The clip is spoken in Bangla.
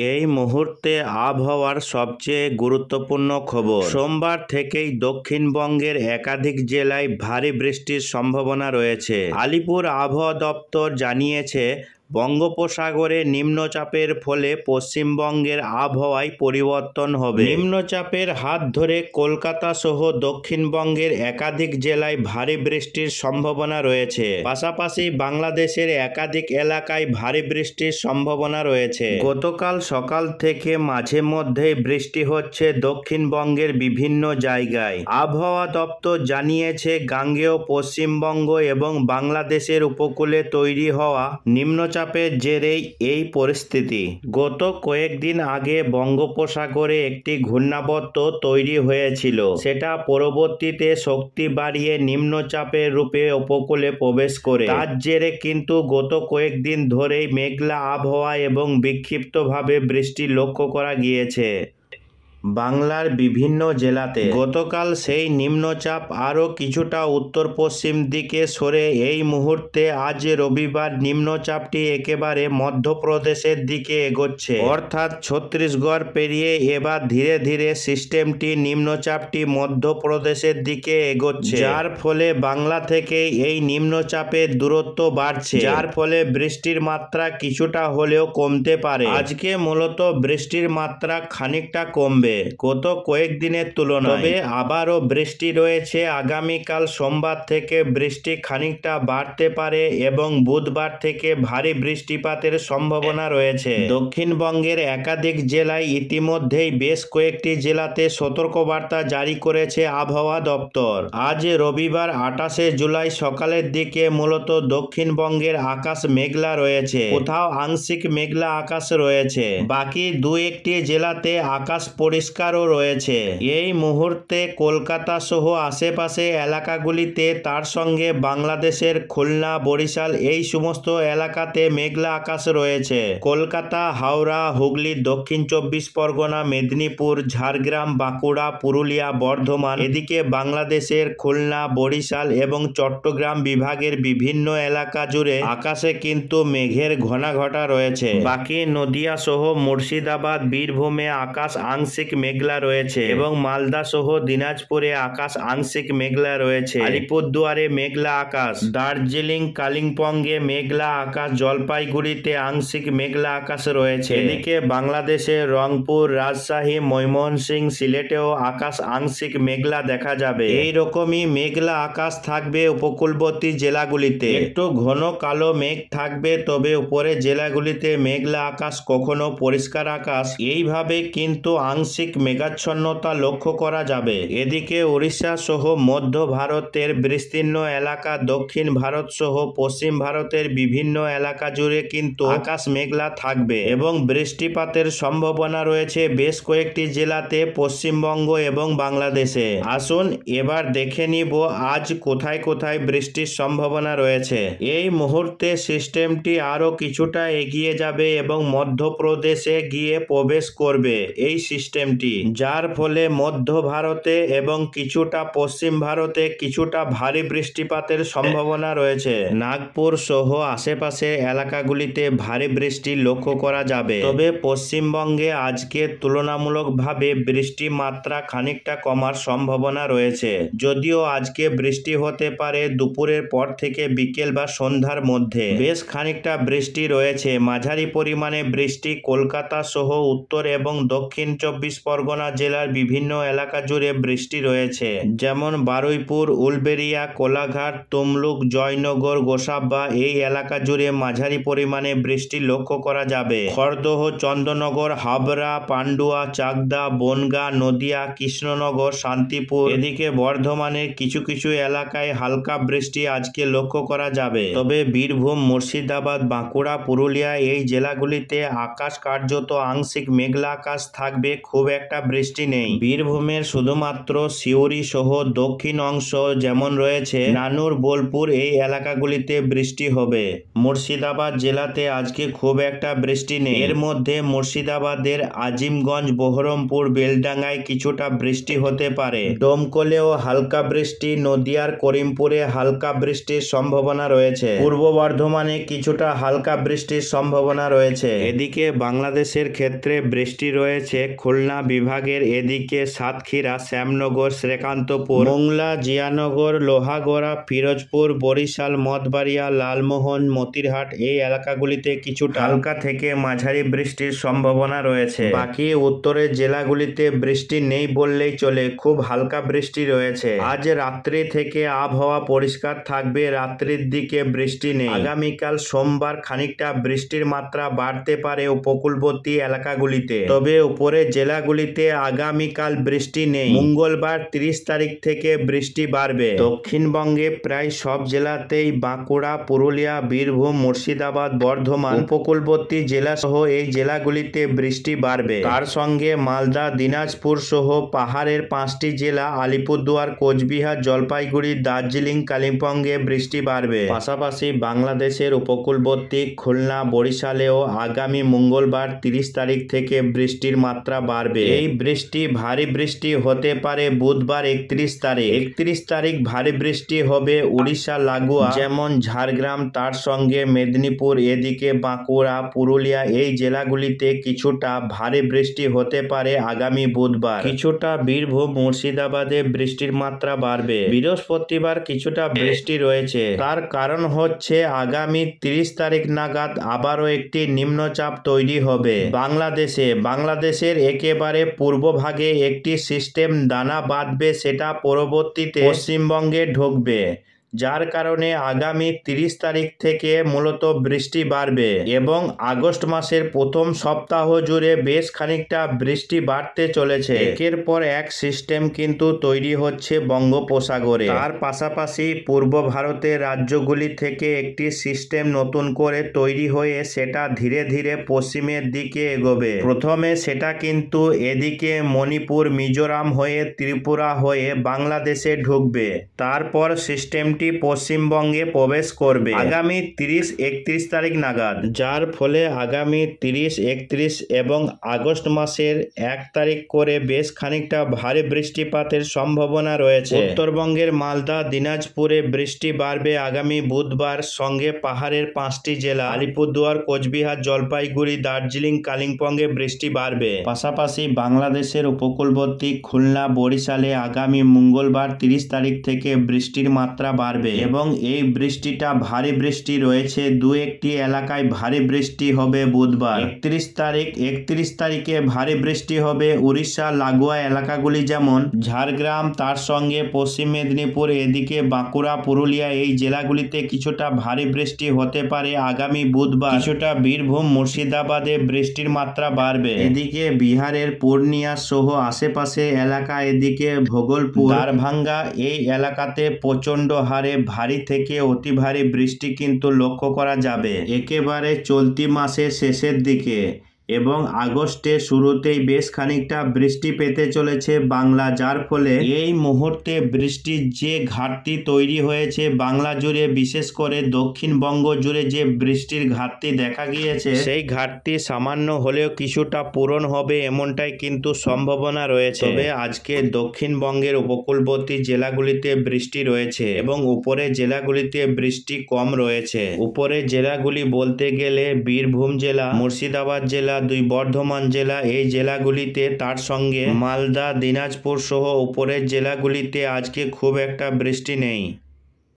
এই মুহূর্তে আবহাওয়ার সবচেয়ে গুরুত্বপূর্ণ খবর। সোমবার থেকেই দক্ষিণবঙ্গের একাধিক জেলায় ভারী বৃষ্টির সম্ভাবনা রয়েছে। আলিপুর আবহাওয়া দপ্তর জানিয়েছে, বঙ্গোপসাগরে নিম্নচাপের ফলে পশ্চিমবঙ্গের আবহাওয়ায় পরিবর্তন হবে। নিম্নচাপের হাত ধরে কলকাতা সহ দক্ষিণবঙ্গের একাধিক জেলায় ভারী বৃষ্টির সম্ভাবনা রয়েছে। পাশাপাশি বাংলাদেশের একাধিক এলাকায় ভারী বৃষ্টির সম্ভাবনা রয়েছে। গতকাল সকাল থেকে মাঝে মধ্যেই বৃষ্টি হচ্ছে দক্ষিণবঙ্গের বিভিন্ন জায়গায়। আবহাওয়া দপ্তর জানিয়েছে, গাঙ্গেয় পশ্চিমবঙ্গ এবং বাংলাদেশের উপকূলে তৈরি হওয়া নিম্নচাপের জেরেই এই পরিস্থিতি। গত কয়েকদিন আগে বঙ্গোপসাগরে একটি ঘূর্ণাবর্ত তৈরি হয়েছিল। সেটা পরবর্তীতে শক্তি বাড়িয়ে নিম্নচাপের রূপে উপকূলে প্রবেশ করে। তার জেরে কিন্তু গত কয়েকদিন ধরেই মেঘলা আবহাওয়া এবং বিক্ষিপ্তভাবে বৃষ্টি লক্ষ্য করা গিয়েছে বাংলার বিভিন্ন জেলাতে। গতকাল সেই নিম্নচাপ আরও কিছুটা উত্তর পশ্চিম দিকে সরে এই মুহূর্তে আজ রবিবার নিম্নচাপটি একেবারে মধ্যপ্রদেশের দিকে এগোচ্ছে, অর্থাৎ ছত্তিশগড় পেরিয়ে এবার ধীরে ধীরে সিস্টেমটি নিম্নচাপটি মধ্যপ্রদেশের দিকে এগোচ্ছে, যার ফলে বাংলা থেকে এই নিম্নচাপের দূরত্ব বাড়ছে, যার ফলে বৃষ্টির মাত্রা কিছুটা হলেও কমতে পারে। আজকে মূলত বৃষ্টির মাত্রা খানিকটা কমবে গত কয়েকদিনের তুলনায়, তবে আবারও বৃষ্টি রয়েছে। আগামীকাল সোমবার থেকে বৃষ্টি খানিকটা বাড়তে পারে এবং বুধবার থেকে ভারী বৃষ্টিপাতের সম্ভাবনা রয়েছে। দক্ষিণবঙ্গের একাধিক জেলায় ইতিমধ্যেই বেশ কয়েকটি জেলাতে সতর্কবার্তা জারি করেছে আবহাওয়া দপ্তর। আজ রবিবার 28শে জুলাই সকালের দিকে মূলত দক্ষিণবঙ্গের আকাশ মেঘলা রয়েছে, কোথাও আংশিক মেঘলা আকাশ রয়েছে। বাকি দু একটি জেলাতে আকাশ পরিষ্কারও রয়েছে। এই মুহূর্তে কলকাতা সহ আশেপাশে এলাকাগুলিতে, তার সঙ্গে বাংলাদেশের খুলনা, বরিশাল এই সমস্ত এলাকাতে মেঘলা আকাশ রয়েছে। কলকাতা, হাওড়া, হুগলি, দক্ষিণ চব্বিশ পরগনা, মেদিনীপুর, ঝাড়গ্রাম, বাঁকুড়া, পুরুলিয়া, বর্ধমান, এদিকে বাংলাদেশের খুলনা, বরিশাল এবং চট্টগ্রাম বিভাগের বিভিন্ন এলাকা জুড়ে আকাশে কিন্তু মেঘের ঘনাঘটা রয়েছে। বাকি নদিয়া সহ মুর্শিদাবাদ, বীরভূমে আকাশ আংশিক মেঘলা রয়েছে এবং মালদা সহ দিনাজপুরে আকাশ আংশিক মেঘলা রয়েছে। আলিপুরদুয়ারে মেঘলা আকাশ, দার্জিলিং, কালিম্পংয়ে মেঘলা আকাশ, জলপাইগুড়িতে আংশিক মেঘলা আকাশ রয়েছে। এদিকে বাংলাদেশের রংপুর, রাজশাহী, ময়মনসিংহ, সিলেটেও আকাশ আংশিক মেঘলা দেখা যাবে। এই রকমই মেঘলা আকাশ থাকবে উপকূলবর্তী জেলাগুলিতে। একটু ঘন কালো মেঘ থাকবে, তবে উপরে জেলাগুলিতে মেঘলা আকাশ, কখনো পরিষ্কার আকাশ। এইভাবে কিন্তু আংশিক মেঘাচ্ছন্নতা লক্ষ্য করা যাবে। এদিকে উড়িষ্যা সহ মধ্য ভারতের বিস্তীর্ণ এলাকা, দক্ষিণ ভারত সহ পশ্চিম ভারতের বিভিন্ন এলাকা জুড়ে কিন্তু আকাশ মেঘলা থাকবে এবং বৃষ্টিপাতের সম্ভাবনা রয়েছে বেশ কয়েকটি জেলাতে পশ্চিমবঙ্গ এবং বাংলাদেশে। আসুন এবার দেখে নিব আজ কোথায় কোথায় বৃষ্টির সম্ভাবনা রয়েছে। এই মুহূর্তে সিস্টেমটি আরও কিছুটা এগিয়ে যাবে এবং মধ্যপ্রদেশে গিয়ে প্রবেশ করবে এই সিস্টেমটি, যার ফলে মধ্য ভারতে এবং কিছুটা পশ্চিম ভারতে কিছুটা ভারী বৃষ্টিপাতের সম্ভাবনা রয়েছে। নাগপুর সহ আশেপাশের এলাকাগুলিতে ভারী বৃষ্টি লক্ষ্য করা যাবে। তবে পশ্চিমবঙ্গে আজকে তুলনামূলকভাবে বৃষ্টির মাত্রা খানিকটা কমার সম্ভাবনা রয়েছে, যদিও আজকে বৃষ্টি হতে পারে দুপুরের পর থেকে বিকেল বা সন্ধ্যার মধ্যে। বেশ খানিকটা বৃষ্টি রয়েছে, মাঝারি পরিমাণে বৃষ্টি কলকাতা সহ উত্তর এবং দক্ষিণ চব্বিশ পরগনা জেলার বিভিন্ন এলাকা জুড়ে বৃষ্টি রয়েছে, যেমন বারুইপুর, উলবেড়িয়া, কোলাঘাট, তমলুক, জয়নগর, গোসাবা এই এলাকা জুড়ে মাঝারি পরিমাণে বৃষ্টি লক্ষ্য করা যাবে। খড়দহ, চন্দননগর, হাবড়া, পান্ডুয়া, চাকদা, বনগাঁ, নদিয়া, কৃষ্ণনগর, শান্তিপুর, এদিকে বর্ধমানের কিছু কিছু এলাকায় হালকা বৃষ্টি আজকে লক্ষ্য করা যাবে। তবে বীরভূম, মুর্শিদাবাদ, বাঁকুড়া, পুরুলিয়া এই জেলাগুলিতে আকাশ কার্যত আংশিক মেঘলা আকাশ থাকবে, খুব একটা বৃষ্টি নেই। বীরভূমের শুধুমাত্র সিউড়ি সহ দক্ষিণ অংশ যেমন রয়েছে নানুর, বোলপুর এই এলাকাগুলিতে বৃষ্টি হবে। মুর্শিদাবাদ জেলাতে আজকে খুব একটা বৃষ্টি নেই। এর মধ্যে মুর্শিদাবাদের আজিমগঞ্জ, বহরমপুর, বেলডাঙ্গায় কিছুটা বৃষ্টি হতে পারে। দমকলেও হালকা বৃষ্টি, নদিয়ার করিমপুরে হালকা বৃষ্টির সম্ভাবনা রয়েছে। পূর্ব বর্ধমানে কিছুটা হালকা বৃষ্টির সম্ভাবনা রয়েছে। এদিকে বাংলাদেশের ক্ষেত্রে বৃষ্টি রয়েছে খুলনা বিভাগের এদিকে সাতক্ষীরা, শ্যামনগর, শ্রীকান্তপুর, মোংলা, জিয়ানগর, লোহাগড়া, ফিরোজপুর, বরিশাল, মঠবাড়িয়া, লালমোহন, মতিরহাট এই এলাকাগুলিতে কিছুটা হালকা থেকে মাঝারি বৃষ্টির সম্ভাবনা রয়েছে। বাকি উত্তরের জেলাগুলিতে বৃষ্টি নেই বললেই চলে, খুব হালকা বৃষ্টি রয়েছে। আজ রাত্রি থেকে আবহাওয়া পরিষ্কার থাকবে, রাত্রির দিকে বৃষ্টি নেই। আগামীকাল সোমবার খানিকটা বৃষ্টির মাত্রা বাড়তে পারে উপকূলবর্তী এলাকাগুলিতে, তবে উপরের জেলাগুলিতে আগামীকাল বৃষ্টি নেই। মঙ্গলবার 30 তারিখ থেকে বৃষ্টি বাড়বে। দক্ষিণবঙ্গে প্রায় সব জেলাতেই বাঁকুড়া, পুরুলিয়া, বীরভূম, মুর্শিদাবাদ, বর্ধমান উপকূলবর্তী জেলা সহ এই জেলাগুলিতে বৃষ্টি বাড়বে। তার সঙ্গে মালদা, দিনাজপুর সহ পাহাড়ের 5টি জেলা আলিপুরদুয়ার, কোচবিহার, জলপাইগুড়ি, দার্জিলিং, কালিম্পংয়ে বৃষ্টি বাড়বে। পাশাপাশি বাংলাদেশের উপকূলবর্তী খুলনা, বরিশালেও আগামী মঙ্গলবার 30 তারিখ থেকে বৃষ্টির মাত্রা বাড়বে। এই বৃষ্টি ভারী বৃষ্টি হতে পারে বুধবার 31 তারিখ। 31 তারিখ ভারী বৃষ্টি হবে উড়িষ্যা লাগোয়া যেমন ঝাড়গ্রাম, তার সঙ্গে মেদিনীপুর, এদিকে বাঁকুড়া, পুরুলিয়া এই জেলাগুলিতে কিছুটা ভারী বৃষ্টি হতে পারে আগামী বুধবার। কিছুটা বীরভূম, মুর্শিদাবাদে বৃষ্টির মাত্রা বাড়বে। বৃহস্পতিবার কিছুটা বৃষ্টি রয়েছে, তার কারণ হচ্ছে আগামী 30 তারিখ নাগাদ আবারও একটি নিম্নচাপ তৈরি হবে বাংলাদেশের একেবারে পূর্বভাগে একটি সিস্টেম দানা বাঁধবে, সেটা পরবর্তীতে পশ্চিমবঙ্গে ঢুকবে, যার কারণে আগামী 30 তারিখ থেকে মূলত বৃষ্টি বাড়বে এবং আগস্ট মাসের প্রথম সপ্তাহ জুড়ে বেশ খানিকটা বৃষ্টি বাড়তে চলেছে। একের পর এক সিস্টেম কিন্তু তৈরি হচ্ছে বঙ্গোপসাগরে। তার পাশাপাশি পূর্ব ভারতের রাজ্যগুলি থেকে একটি সিস্টেম নতুন করে তৈরি হয়ে সেটা ধীরে ধীরে পশ্চিমের দিকে এগোবে। প্রথমে সেটা কিন্তু এদিকে মণিপুর, মিজোরাম হয়ে ত্রিপুরা হয়ে বাংলাদেশে ঢুকবে, তারপর সিস্টেম পশ্চিমবঙ্গে প্রবেশ করবে আগামী 30-31 তারিখ নাগাদ, যার ফলে আগামী 30-31 এবং আগস্ট মাসের 1 তারিখ করে বেশ খানিকটা ভারী বৃষ্টিপাতের সম্ভাবনা রয়েছে। উত্তরবঙ্গের মালদা, দিনাজপুরে বৃষ্টি বাড়বে আগামী বুধবার, সঙ্গে পাহাড়ের 5টি জেলা আলিপুরদুয়ার, কোচবিহার, জলপাইগুড়ি, দার্জিলিং, কালিম্পংয়ে বৃষ্টি বাড়বে। পাশাপাশি বাংলাদেশের উপকূলবর্তী খুলনা, বরিশালে আগামী মঙ্গলবার 30 তারিখ থেকে বৃষ্টির মাত্রা বাড়বে এবং এই বৃষ্টিটা ভারী বৃষ্টি রয়েছে, 2-1টি এলাকায় ভারী বৃষ্টি হবে বুধবার। 31 তারিখে ভারী বৃষ্টি হবে উড়িষ্যা লাগোয়া এলাকাগুলি যেমন ঝাড়গ্রাম, তার সঙ্গে পশ্চিম মেদিনীপুর, এদিকে বাঁকুড়া, পুরুলিয়া এই জেলাগুলিতে কিছুটা ভারী বৃষ্টি হতে পারে আগামী বুধবার। কিছুটা বীরভূম, মুর্শিদাবাদে বৃষ্টির মাত্রা বাড়বে। এদিকে বিহারের পূর্ণিয়া সহ আশেপাশে এলাকা, এদিকে ভোগলপুর, দারভাঙ্গা এই এলাকাতে প্রচন্ড হারে ভারী থেকে অতি ভারী বৃষ্টি কিন্তু লক্ষ্য করা যাবে একেবারে চলতি মাসের শেষের দিকে এবং আগস্টের শুরুতেই বেশ খানিকটা বৃষ্টি পেতে চলেছে বাংলা, যার ফলে এই মুহূর্তে বৃষ্টির যে ঘাটতি তৈরি হয়েছে বাংলা জুড়ে, বিশেষ করে দক্ষিণবঙ্গ জুড়ে যে বৃষ্টির ঘাটতি দেখা গিয়েছে, সেই ঘাটতি সামান্য হলেও কিছুটা পূরণ হবে এমনটাই কিন্তু সম্ভাবনা রয়েছে। তবে আজকে দক্ষিণবঙ্গের উপকূলবর্তী জেলাগুলিতে বৃষ্টি রয়েছে এবং উপরের জেলাগুলিতে বৃষ্টি কম রয়েছে। উপরের জেলাগুলি বলতে গেলে বীরভূম জেলা, মুর্শিদাবাদ জেলা, 2 বর্ধমান জেলা এই জেলাগুলিতে, তার সঙ্গে মালদা, দিনাজপুর সহ উপরের জেলাগুলিতে আজকে খুব একটা বৃষ্টি নেই।